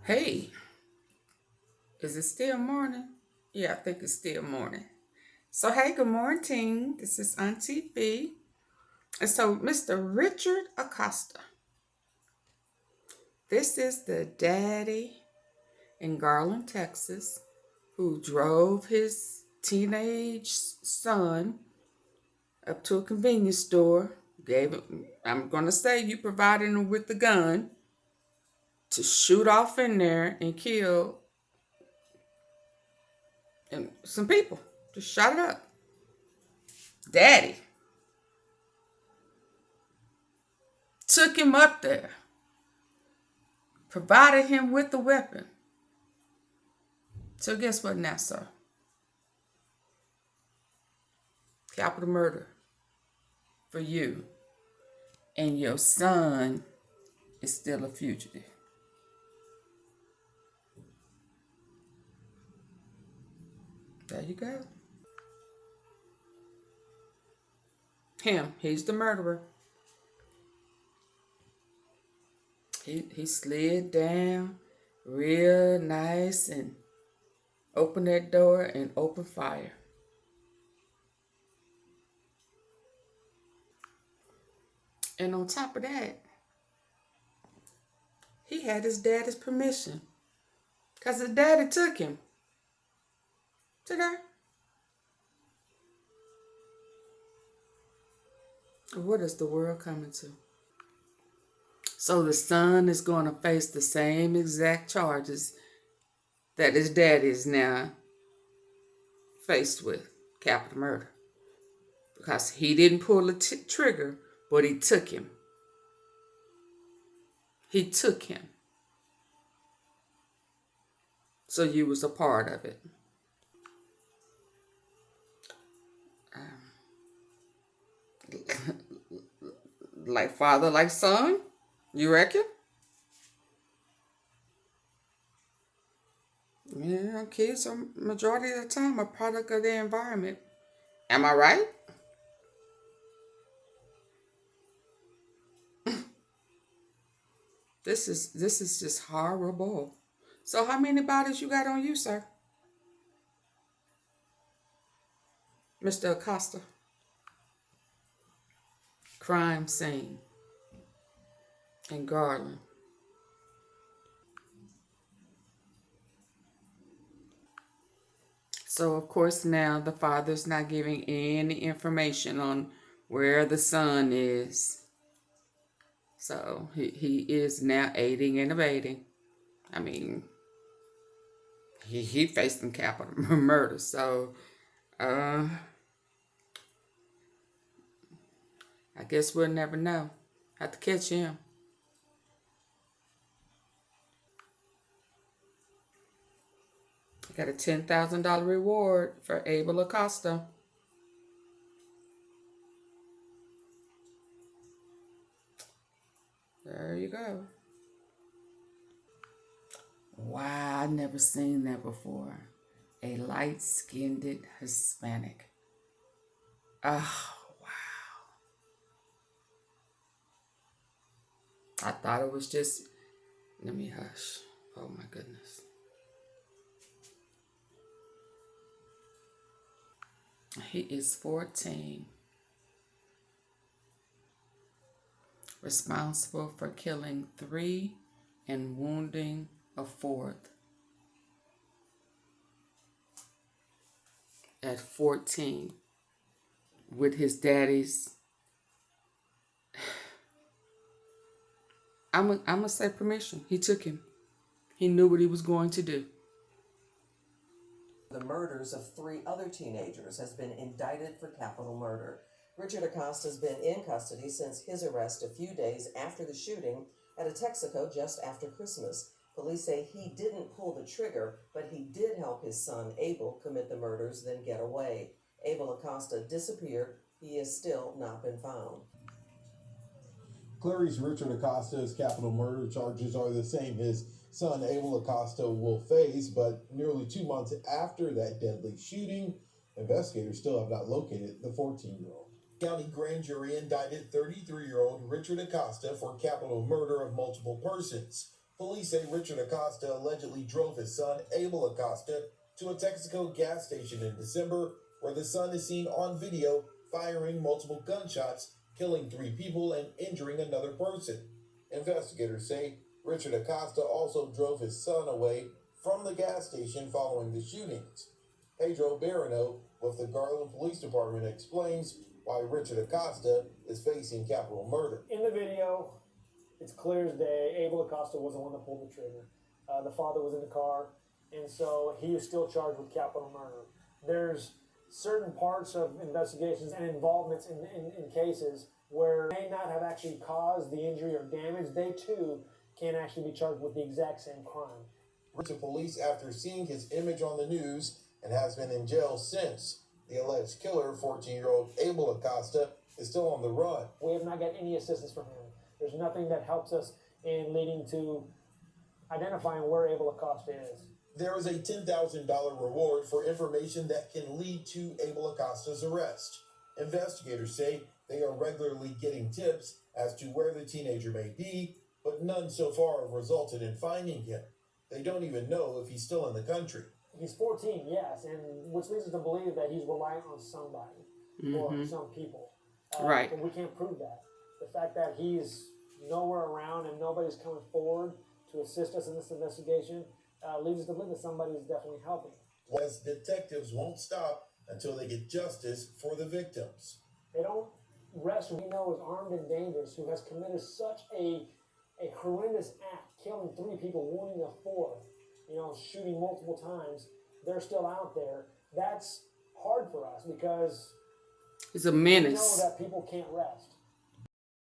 Hey, is it still morning? Yeah, I think it's still morning. So, hey, good morning. This is Auntie B. And so, Mr. Richard Acosta, this is the daddy in Garland, Texas, who drove his teenage son up to a convenience store, gave him, I'm going to say, you provided him with the gun to shoot off in there and kill some people. Just shot it up. Daddy took him up there, provided him with the weapon. So guess what now, sir? Capital murder for you. And your son is still a fugitive. There you go. He's the murderer. He slid down real nice and opened that door and opened fire. And on top of that, he had his daddy's permission. Because his daddy took him. See there? What is the world coming to? So the son is going to face the same exact charges that his daddy is now faced with, capital murder. Because he didn't pull the trigger, but he took him. He took him. So you was a part of it. Like father, like son, you reckon? Yeah, kids are majority of the time a product of their environment. Am I right? This is just horrible. So how many bodies you got on you, sir? Mr. Acosta? Crime scene in Garland. So of course now the father's not giving any information on where the son is. So he is now aiding and abetting. I mean, he faced some capital murder. So I guess we'll never know. Have to catch him. I got a $10,000 reward for Abel Acosta. There you go. Wow, I never seen that before. A light-skinned Hispanic. Oh, wow. I thought it was just, let me hush. Oh my goodness. He is 14. Responsible for killing 3 and wounding a 4th. At 14. With his daddy's, I'm going to say permission. He took him. He knew what he was going to do. The murders of 3 other teenagers has been indicted for capital murder. Richard Acosta has been in custody since his arrest a few days after the shooting at a Texaco just after Christmas. Police say he didn't pull the trigger, but he did help his son Abel commit the murders, then get away. Abel Acosta disappeared. He has still not been found. Clary's Richard Acosta's capital murder charges are the same his son Abel Acosta will face, but nearly 2 months after that deadly shooting, investigators still have not located the 14-year-old. County grand jury indicted 33-year-old Richard Acosta for capital murder of multiple persons. Police say Richard Acosta allegedly drove his son, Abel Acosta, to a Texaco gas station in December, where the son is seen on video firing multiple gunshots, killing 3 people and injuring another person. Investigators say Richard Acosta also drove his son away from the gas station following the shootings. Pedro Barano with the Garland Police Department explains why Richard Acosta is facing capital murder. In the video, it's clear as day, Abel Acosta was the one that pulled the trigger. The father was in the car, and so he is still charged with capital murder. There's certain parts of investigations and involvements in cases where they may not have actually caused the injury or damage. They too can actually be charged with the exact same crime. To police after seeing his image on the news and has been in jail since. The alleged killer, 14-year-old Abel Acosta, is still on the run. We have not got any assistance from him. There's nothing that helps us in leading to identifying where Abel Acosta is. There is a $10,000 reward for information that can lead to Abel Acosta's arrest. Investigators say they are regularly getting tips as to where the teenager may be, but none so far have resulted in finding him. They don't even know if he's still in the country. He's 14, yes, and which leads us to believe that he's reliant on somebody or some people. Right. But we can't prove that. The fact that he's nowhere around and nobody's coming forward to assist us in this investigation leads us to believe that somebody is definitely helping. As detectives won't stop until they get justice for the victims. They don't rest who we know is armed and dangerous, who has committed such a horrendous act, killing 3 people, wounding a 4th, shooting multiple times. They're still out there. That's hard for us because It's a we know menace. that people can't rest.